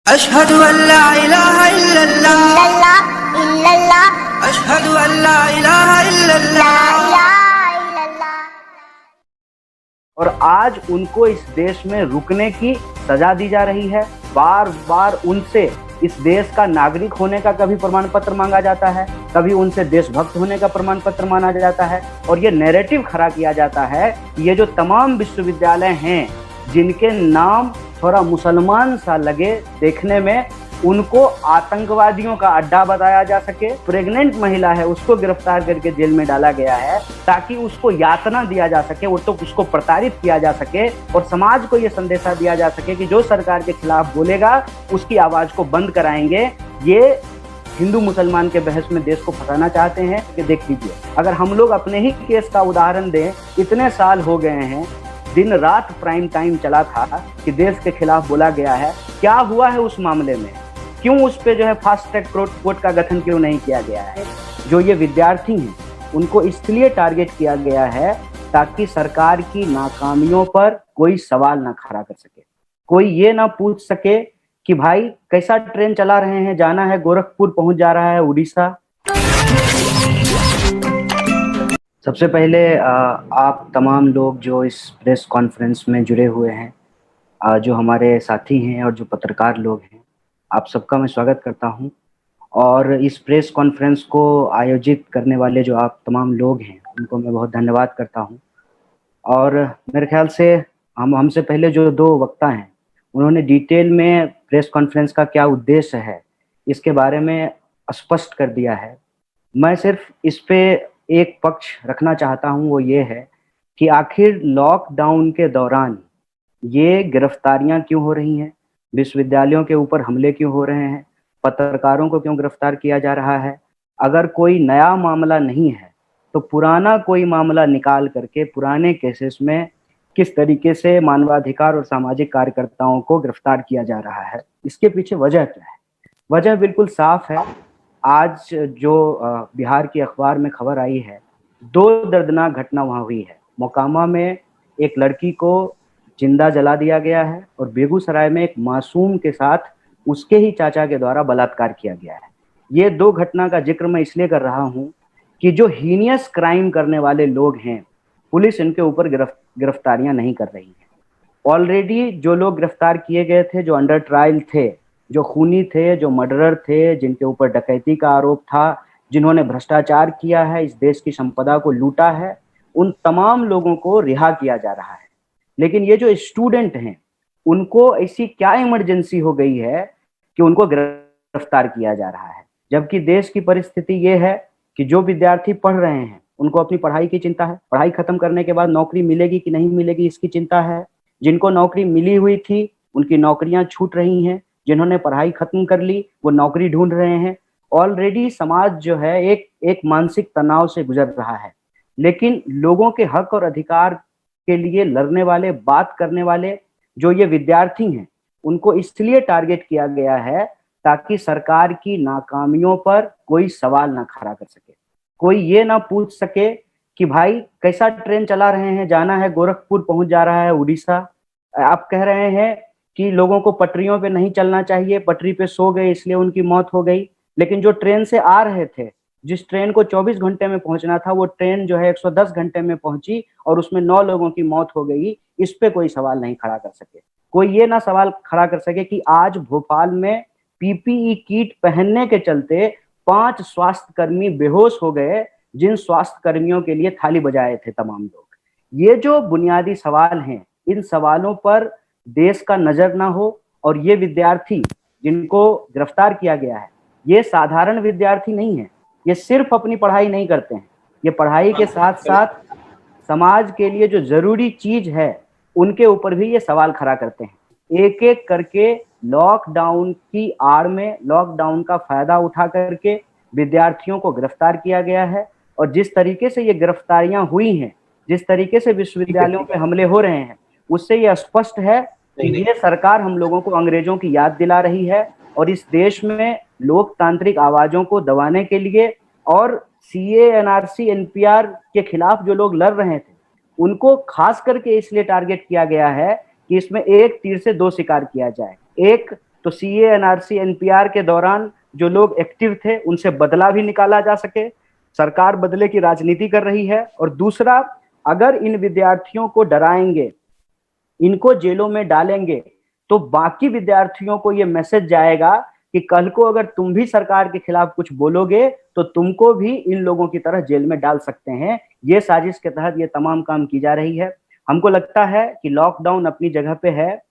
अशहदु अल्ला इलाहा इल्लल्लाह इल्लल्लाह इल्लल्लाह अशहदु अल्ला इलाहा इल्लल्लाह। और आज उनको इस देश में रुकने की सजा दी जा रही है। बार बार उनसे इस देश का नागरिक होने का कभी प्रमाण पत्र मांगा जाता है, कभी उनसे देशभक्त होने का प्रमाण पत्र मांगा जाता है, और ये नैरेटिव खड़ा किया जाता है कि ये जो तमाम विश्वविद्यालय हैं जिनके नाम थोड़ा मुसलमान सा लगे देखने में, उनको आतंकवादियों का अड्डा बताया जा सके। प्रेग्नेंट महिला है, उसको गिरफ्तार करके जेल में डाला गया है ताकि उसको यातना दिया जा सके, वो तो उसको प्रताड़ित किया जा सके और समाज को ये संदेशा दिया जा सके कि जो सरकार के खिलाफ बोलेगा उसकी आवाज को बंद कराएंगे। ये हिंदू मुसलमान के बहस में देश को फंसाना चाहते हैं। कि देख लीजिए, अगर हम लोग अपने ही केस का उदाहरण दें, इतने साल हो गए हैं, दिन रात प्राइम टाइम चला था कि देश के खिलाफ बोला गया है। क्या हुआ है उस मामले में? क्यों उस पे जो है फास्ट ट्रैक कोर्ट का गठन क्यों नहीं किया गया है? जो ये विद्यार्थी हैं उनको इसलिए टारगेट किया गया है ताकि सरकार की नाकामियों पर कोई सवाल ना खड़ा कर सके, कोई ये ना पूछ सके कि भाई कैसा ट्रेन चला रहे हैं, जाना है गोरखपुर, पहुंच जा रहा है उड़ीसा। सबसे पहले आप तमाम लोग जो इस प्रेस कॉन्फ्रेंस में जुड़े हुए हैं, जो हमारे साथी हैं और जो पत्रकार लोग हैं, आप सबका मैं स्वागत करता हूं। और इस प्रेस कॉन्फ्रेंस को आयोजित करने वाले जो आप तमाम लोग हैं उनको मैं बहुत धन्यवाद करता हूं। और मेरे ख्याल से हमसे पहले जो दो वक्ता हैं उन्होंने डिटेल में प्रेस कॉन्फ्रेंस का क्या उद्देश्य है इसके बारे में स्पष्ट कर दिया है। मैं सिर्फ इस पे एक पक्ष रखना चाहता हूं, वो ये है कि आखिर लॉकडाउन के दौरान ये गिरफ्तारियां क्यों हो रही हैं, विश्वविद्यालयों के ऊपर हमले क्यों हो रहे हैं, पत्रकारों को क्यों गिरफ्तार किया जा रहा है। अगर कोई नया मामला नहीं है तो पुराना कोई मामला निकाल करके पुराने केसेस में किस तरीके से मानवाधिकार और सामाजिक कार्यकर्ताओं को गिरफ्तार किया जा रहा है, इसके पीछे वजह क्या है? वजह बिल्कुल साफ है। आज जो बिहार की अखबार में खबर आई है, दो दर्दनाक घटना वहाँ हुई है। मोकामा में एक लड़की को जिंदा जला दिया गया है और बेगूसराय में एक मासूम के साथ उसके ही चाचा के द्वारा बलात्कार किया गया है। ये दो घटना का जिक्र मैं इसलिए कर रहा हूँ कि जो हीनियस क्राइम करने वाले लोग हैं, पुलिस इनके ऊपर गिरफ्तारियां नहीं कर रही है। ऑलरेडी जो लोग गिरफ्तार किए गए थे, जो अंडर ट्रायल थे, जो खूनी थे, जो मर्डरर थे, जिनके ऊपर डकैती का आरोप था, जिन्होंने भ्रष्टाचार किया है, इस देश की संपदा को लूटा है, उन तमाम लोगों को रिहा किया जा रहा है। लेकिन ये जो स्टूडेंट हैं उनको ऐसी क्या इमरजेंसी हो गई है कि उनको गिरफ्तार किया जा रहा है, जबकि देश की परिस्थिति ये है कि जो विद्यार्थी पढ़ रहे हैं उनको अपनी पढ़ाई की चिंता है, पढ़ाई खत्म करने के बाद नौकरी मिलेगी कि नहीं मिलेगी इसकी चिंता है। जिनको नौकरी मिली हुई थी उनकी नौकरियां छूट रही हैं, जिन्होंने पढ़ाई खत्म कर ली वो नौकरी ढूंढ रहे हैं। ऑलरेडी समाज जो है एक मानसिक तनाव से गुजर रहा है। लेकिन लोगों के हक और अधिकार के लिए लड़ने वाले, बात करने वाले जो ये विद्यार्थी हैं, उनको इसलिए टारगेट किया गया है ताकि सरकार की नाकामियों पर कोई सवाल ना खड़ा कर सके, कोई ये ना पूछ सके कि भाई कैसा ट्रेन चला रहे हैं, जाना है गोरखपुर, पहुंच जा रहा है उड़ीसा। आप कह रहे हैं कि लोगों को पटरियों पे नहीं चलना चाहिए, पटरी पे सो गए इसलिए उनकी मौत हो गई। लेकिन जो ट्रेन से आ रहे थे, जिस ट्रेन को 24 घंटे में पहुंचना था, वो ट्रेन जो है 110 घंटे में पहुंची और उसमें 9 लोगों की मौत हो गई। इस पे कोई सवाल नहीं खड़ा कर सके, कोई ये ना सवाल खड़ा कर सके कि आज भोपाल में पीपीई किट पहनने के चलते 5 स्वास्थ्य कर्मी बेहोश हो गए, जिन स्वास्थ्य कर्मियों के लिए थाली बजाए थे तमाम लोग। ये जो बुनियादी सवाल हैं, इन सवालों पर देश का नजर ना हो। और ये विद्यार्थी जिनको गिरफ्तार किया गया है, ये साधारण विद्यार्थी नहीं है, ये सिर्फ अपनी पढ़ाई नहीं करते हैं, ये पढ़ाई के साथ साथ समाज के लिए जो जरूरी चीज है उनके ऊपर भी ये सवाल खड़ा करते हैं। एक एक करके लॉकडाउन की आड़ में, लॉकडाउन का फायदा उठा करके विद्यार्थियों को गिरफ्तार किया गया है। और जिस तरीके से ये गिरफ्तारियां हुई हैं, जिस तरीके से विश्वविद्यालयों पे हमले हो रहे हैं, उससे ये स्पष्ट है कि ये सरकार हम लोगों को अंग्रेजों की याद दिला रही है। और इस देश में लोकतांत्रिक आवाजों को दबाने के लिए और सीए, एनआरसी, एनपीआर के खिलाफ जो लोग लड़ रहे थे उनको खास करके इसलिए टारगेट किया गया है कि इसमें एक तीर से दो शिकार किया जाए। एक तो सीए, एनआरसी, एनपीआर के दौरान जो लोग एक्टिव थे उनसे बदला भी निकाला जा सके। सरकार बदले की राजनीति कर रही है। और दूसरा, अगर इन विद्यार्थियों को डराएंगे, इनको जेलों में डालेंगे, तो बाकी विद्यार्थियों को ये मैसेज जाएगा कि कल को अगर तुम भी सरकार के खिलाफ कुछ बोलोगे तो तुमको भी इन लोगों की तरह जेल में डाल सकते हैं। ये साजिश के तहत ये तमाम काम की जा रही है। हमको लगता है कि लॉकडाउन अपनी जगह पे है,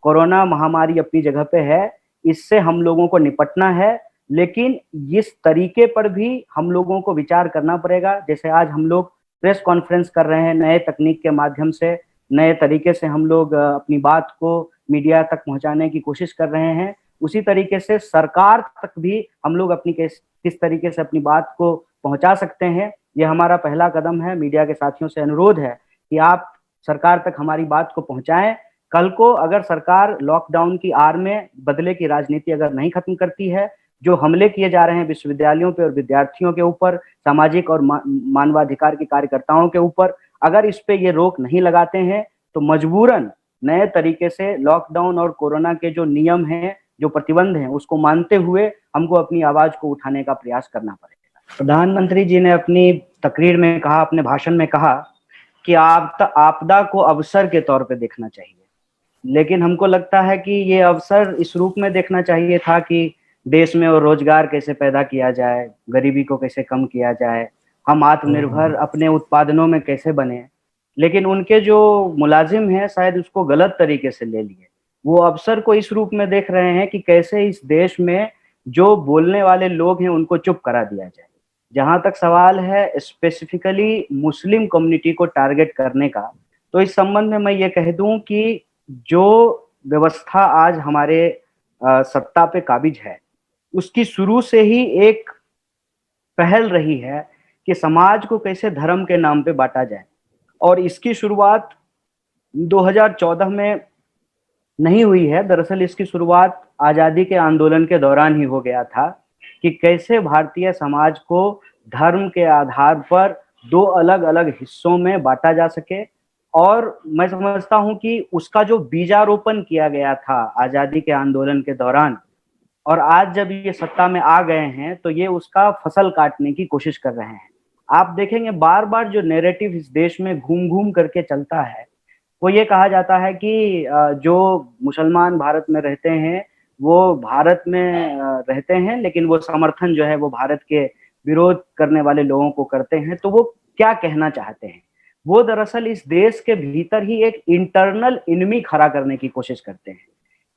कोरोना महामारी अपनी जगह पे है, इससे हम लोगों को निपटना है, लेकिन इस तरीके पर भी हम लोगों को विचार करना पड़ेगा। जैसे आज हम लोग प्रेस कॉन्फ्रेंस कर रहे हैं, नए तकनीक के माध्यम से, नए तरीके से हम लोग अपनी बात को मीडिया तक पहुंचाने की कोशिश कर रहे हैं। उसी तरीके से सरकार तक भी हम लोग अपनी किस तरीके से अपनी बात को पहुंचा सकते हैं, ये हमारा पहला कदम है। मीडिया के साथियों से अनुरोध है कि आप सरकार तक हमारी बात को पहुंचाएं। कल को अगर सरकार लॉकडाउन की आड़ में बदले की राजनीति अगर नहीं खत्म करती है, जो हमले किए जा रहे हैं विश्वविद्यालयों पे और विद्यार्थियों के ऊपर, सामाजिक और मानवाधिकार के कार्यकर्ताओं के ऊपर, अगर इस पे ये रोक नहीं लगाते हैं तो मजबूरन नए तरीके से लॉकडाउन और कोरोना के जो नियम हैं, जो प्रतिबंध हैं, उसको मानते हुए हमको अपनी आवाज को उठाने का प्रयास करना पड़ेगा। प्रधानमंत्री जी ने अपनी तकरीर में कहा, अपने भाषण में कहा कि आपदा को अवसर के तौर पे देखना चाहिए, लेकिन हमको लगता है कि ये अवसर इस रूप में देखना चाहिए था कि देश में और रोजगार कैसे पैदा किया जाए, गरीबी को कैसे कम किया जाए, हम आत्मनिर्भर अपने उत्पादनों में कैसे बने। लेकिन उनके जो मुलाजिम हैं शायद उसको गलत तरीके से ले लिए। वो अवसर को इस रूप में देख रहे हैं कि कैसे इस देश में जो बोलने वाले लोग हैं उनको चुप करा दिया जाए। जहां तक सवाल है स्पेसिफिकली मुस्लिम कम्युनिटी को टारगेट करने का, तो इस संबंध में मैं ये कह दूं कि जो व्यवस्था आज हमारे सत्ता पे काबिज है, उसकी शुरू से ही एक पहल रही है कि समाज को कैसे धर्म के नाम पे बांटा जाए। और इसकी शुरुआत 2014 में नहीं हुई है, दरअसल इसकी शुरुआत आज़ादी के आंदोलन के दौरान ही हो गया था कि कैसे भारतीय समाज को धर्म के आधार पर दो अलग अलग हिस्सों में बांटा जा सके। और मैं समझता हूं कि उसका जो बीजारोपण किया गया था आज़ादी के आंदोलन के दौरान, और आज जब ये सत्ता में आ गए हैं तो ये उसका फसल काटने की कोशिश कर रहे हैं। आप देखेंगे बार बार जो नैरेटिव इस देश में घूम घूम करके चलता है, वो ये कहा जाता है कि जो मुसलमान भारत में रहते हैं वो भारत में रहते हैं, लेकिन वो समर्थन जो है वो भारत के विरोध करने वाले लोगों को करते हैं। तो वो क्या कहना चाहते हैं? वो दरअसल इस देश के भीतर ही एक इंटरनल एनिमी खड़ा करने की कोशिश करते हैं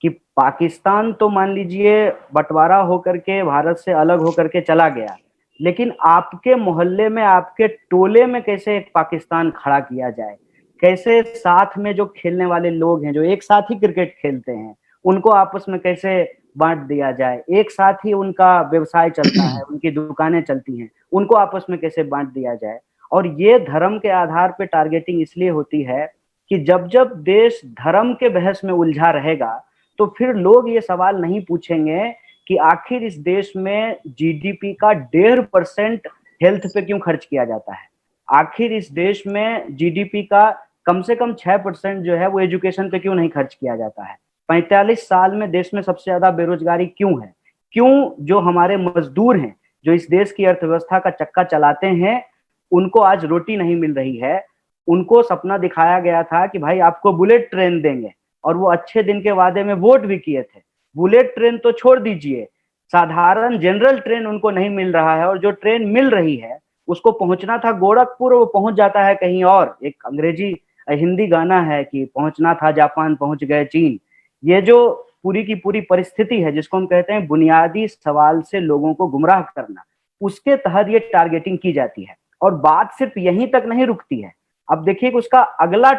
कि पाकिस्तान तो मान लीजिए बंटवारा होकर के भारत से अलग होकर के चला गया, लेकिन आपके मोहल्ले में, आपके टोले में कैसे एक पाकिस्तान खड़ा किया जाए, कैसे साथ में जो खेलने वाले लोग हैं, जो एक साथ ही क्रिकेट खेलते हैं, उनको आपस में कैसे बांट दिया जाए, एक साथ ही उनका व्यवसाय चलता है, उनकी दुकानें चलती हैं, उनको आपस में कैसे बांट दिया जाए। और ये धर्म के आधार पे टारगेटिंग इसलिए होती है कि जब जब देश धर्म के बहस में उलझा रहेगा तो फिर लोग ये सवाल नहीं पूछेंगे कि आखिर इस देश में जीडीपी का 1.5% हेल्थ पे क्यों खर्च किया जाता है, आखिर इस देश में जीडीपी का कम से कम 6% जो है वो एजुकेशन पे क्यों नहीं खर्च किया जाता है, 45 साल में देश में सबसे ज्यादा बेरोजगारी क्यों है, क्यों जो हमारे मजदूर हैं, जो इस देश की अर्थव्यवस्था का चक्का चलाते हैं, उनको आज रोटी नहीं मिल रही है। उनको सपना दिखाया गया था कि भाई आपको बुलेट ट्रेन देंगे, और वो अच्छे दिन के वादे में वोट भी किए थे। बुलेट ट्रेन तो छोड़ दीजिए, साधारण जनरल ट्रेन उनको नहीं मिल रहा है, और जो ट्रेन मिल रही है उसको पहुंचना था गोरखपुर, वो पहुंच जाता है कहीं और। एक अंग्रेजी हिंदी गाना है कि पहुंचना था जापान पहुंच गए चीन। ये जो पूरी की पूरी परिस्थिति है जिसको हम कहते हैं बुनियादी सवाल से लोगों को गुमराह करना, उसके तहत ये टारगेटिंग की जाती है। और बात सिर्फ यहीं तक नहीं रुकती है। अब देखिए कि उसका अगला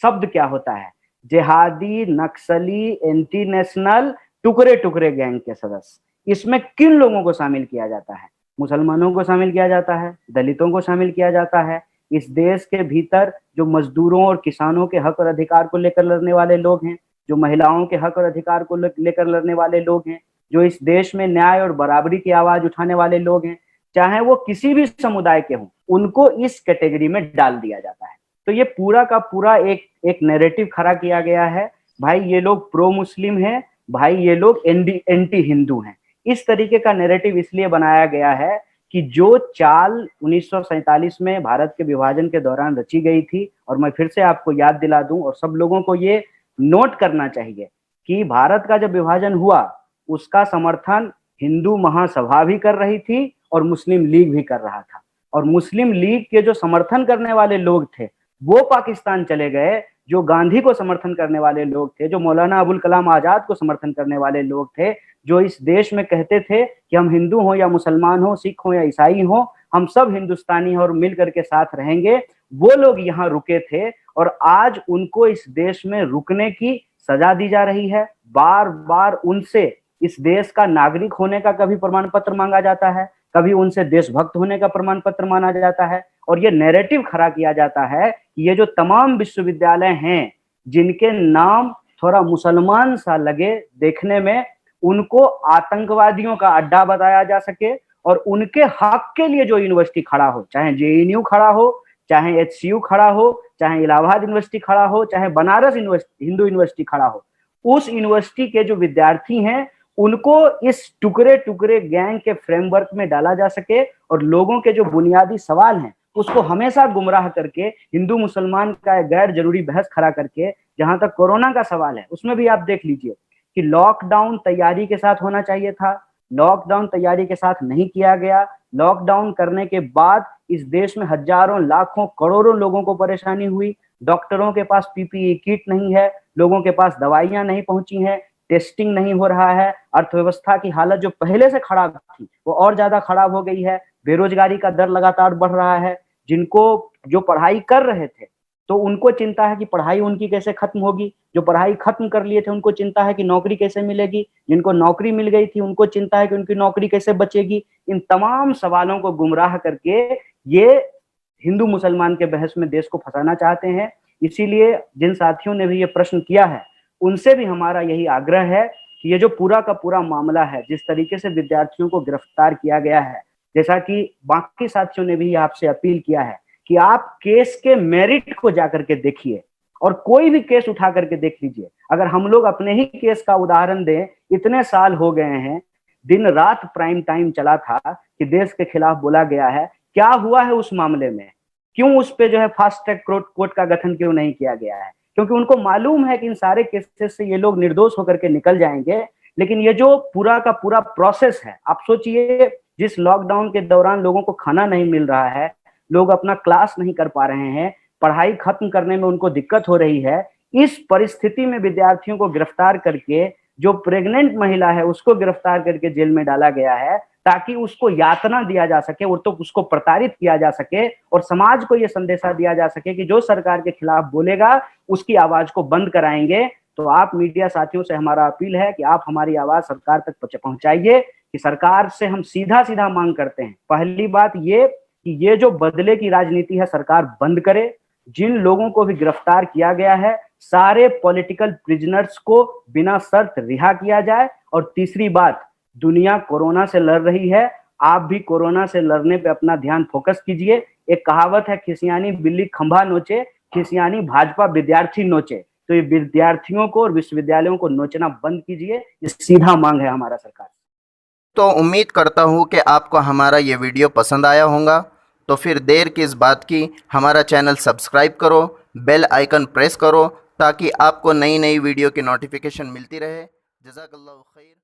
शब्द क्या होता है, जिहादी, नक्सली, एंटी नेशनल, टुकड़े टुकड़े गैंग के सदस्य। इसमें किन लोगों को शामिल किया जाता है? मुसलमानों को शामिल किया जाता है, दलितों को शामिल किया जाता है। इस देश के भीतर जो मजदूरों और किसानों के हक और अधिकार को लेकर लड़ने वाले लोग हैं, जो महिलाओं के हक और अधिकार को लेकर लड़ने वाले लोग हैं, जो इस देश में न्याय और बराबरी की आवाज उठाने वाले लोग हैं, चाहे वो किसी भी समुदाय के हों, उनको इस कैटेगरी में डाल दिया जाता है। तो ये पूरा का पूरा एक नैरेटिव खड़ा किया गया है, भाई ये लोग प्रो मुस्लिम हैं, भाई ये लोग एंटी हिंदू हैं। इस तरीके का नैरेटिव इसलिए बनाया गया है कि जो चाल 1947 में भारत के विभाजन के दौरान रची गई थी, और मैं फिर से आपको याद दिला दूं और सब लोगों को ये नोट करना चाहिए कि भारत का जब विभाजन हुआ उसका समर्थन हिंदू महासभा भी कर रही थी और मुस्लिम लीग भी कर रहा था, और मुस्लिम लीग के जो समर्थन करने वाले लोग थे वो पाकिस्तान चले गए, जो गांधी को समर्थन करने वाले लोग थे, जो मौलाना अबुल कलाम आजाद को समर्थन करने वाले लोग थे, जो इस देश में कहते थे कि हम हिंदू हो या मुसलमान हो, सिख हो या ईसाई हो, हम सब हिंदुस्तानी हैं और मिल करके साथ रहेंगे, वो लोग यहाँ रुके थे और आज उनको इस देश में रुकने की सजा दी जा रही है। बार बार उनसे इस देश का नागरिक होने का कभी प्रमाण पत्र मांगा जाता है, कभी उनसे देशभक्त होने का प्रमाण पत्र माना जाता है, और ये नैरेटिव खड़ा किया जाता है कि ये जो तमाम विश्वविद्यालय हैं जिनके नाम थोड़ा मुसलमान सा लगे देखने में, उनको आतंकवादियों का अड्डा बताया जा सके, और उनके हक के लिए जो यूनिवर्सिटी खड़ा हो, चाहे जेएनयू खड़ा हो, चाहे एचसीयू खड़ा हो, चाहे इलाहाबाद यूनिवर्सिटी खड़ा हो, चाहे बनारस हिंदू यूनिवर्सिटी खड़ा हो, उस यूनिवर्सिटी के जो विद्यार्थी हैं उनको इस टुकड़े टुकड़े गैंग के फ्रेमवर्क में डाला जा सके, और लोगों के जो बुनियादी सवाल हैं उसको हमेशा गुमराह करके हिंदू मुसलमान का गैर जरूरी बहस खड़ा करके, जहां तक कोरोना का सवाल है उसमें भी आप देख लीजिए कि लॉकडाउन तैयारी के साथ होना चाहिए था, लॉकडाउन तैयारी के साथ नहीं किया गया। लॉकडाउन करने के बाद इस देश में हजारों लाखों करोड़ों लोगों को परेशानी हुई, डॉक्टरों के पास पीपीई किट नहीं है, लोगों के पास दवाइयां नहीं पहुंची हैं, टेस्टिंग नहीं हो रहा है, अर्थव्यवस्था की हालत जो पहले से खराब थी वो और ज्यादा खराब हो गई है, बेरोजगारी का दर लगातार बढ़ रहा है। जिनको जो पढ़ाई कर रहे थे तो उनको चिंता है कि पढ़ाई उनकी कैसे खत्म होगी, जो पढ़ाई खत्म कर लिए थे उनको चिंता है कि नौकरी कैसे मिलेगी, जिनको नौकरी मिल गई थी उनको चिंता है कि उनकी नौकरी कैसे बचेगी। इन तमाम सवालों को गुमराह करके ये हिंदू मुसलमान के बहस में देश को फंसाना चाहते हैं। इसीलिए जिन साथियों ने भी ये प्रश्न किया है उनसे भी हमारा यही आग्रह है कि ये जो पूरा का पूरा मामला है, जिस तरीके से विद्यार्थियों को गिरफ्तार किया गया है, जैसा कि बाकी साथियों ने भी आपसे अपील किया है कि आप केस के मेरिट को जाकर के देखिए, और कोई भी केस उठा करके देख लीजिए। अगर हम लोग अपने ही केस का उदाहरण दें, इतने साल हो गए हैं, दिन रात प्राइम टाइम चला था कि देश के खिलाफ बोला गया है, क्या हुआ है उस मामले में, क्यों उस पे जो है फास्ट ट्रैक कोर्ट का गठन क्यों नहीं किया गया है? क्योंकि उनको मालूम है कि इन सारे केसेस से ये लोग निर्दोष होकर के निकल जाएंगे। लेकिन ये जो पूरा का पूरा प्रोसेस है, आप सोचिए जिस लॉकडाउन के दौरान लोगों को खाना नहीं मिल रहा है, लोग अपना क्लास नहीं कर पा रहे हैं, पढ़ाई खत्म करने में उनको दिक्कत हो रही है, इस परिस्थिति में विद्यार्थियों को गिरफ्तार करके, जो प्रेग्नेंट महिला है उसको गिरफ्तार करके जेल में डाला गया है ताकि उसको यातना दिया जा सके और तो उसको प्रताड़ित किया जा सके, और समाज को यह संदेशा दिया जा सके कि जो सरकार के खिलाफ बोलेगा उसकी आवाज को बंद कराएंगे। तो आप मीडिया साथियों से हमारा अपील है कि आप हमारी आवाज सरकार तक पहुंचाइए कि सरकार से हम सीधा सीधा मांग करते हैं। पहली बात ये कि ये जो बदले की राजनीति है सरकार बंद करे, जिन लोगों को भी गिरफ्तार किया गया है सारे पॉलिटिकल प्रिजनर्स को बिना शर्त रिहा किया जाए, और तीसरी बात, दुनिया कोरोना से लड़ रही है, आप भी कोरोना से लड़ने पे अपना ध्यान फोकस कीजिए। एक कहावत है, खिसियानी बिल्ली खंभा नोचे, खिसियानी भाजपा विद्यार्थी नोचे। तो ये विद्यार्थियों को और विश्वविद्यालयों को नोचना बंद कीजिए, ये सीधा मांग है हमारा सरकार। तो उम्मीद करता हूँ कि आपको हमारा ये वीडियो पसंद आया होगा। तो फिर देर किस बात की, हमारा चैनल सब्सक्राइब करो, बेल आइकन प्रेस करो ताकि आपको नई नई वीडियो की नोटिफिकेशन मिलती रहे। जज़ाकल्लाहु खैर।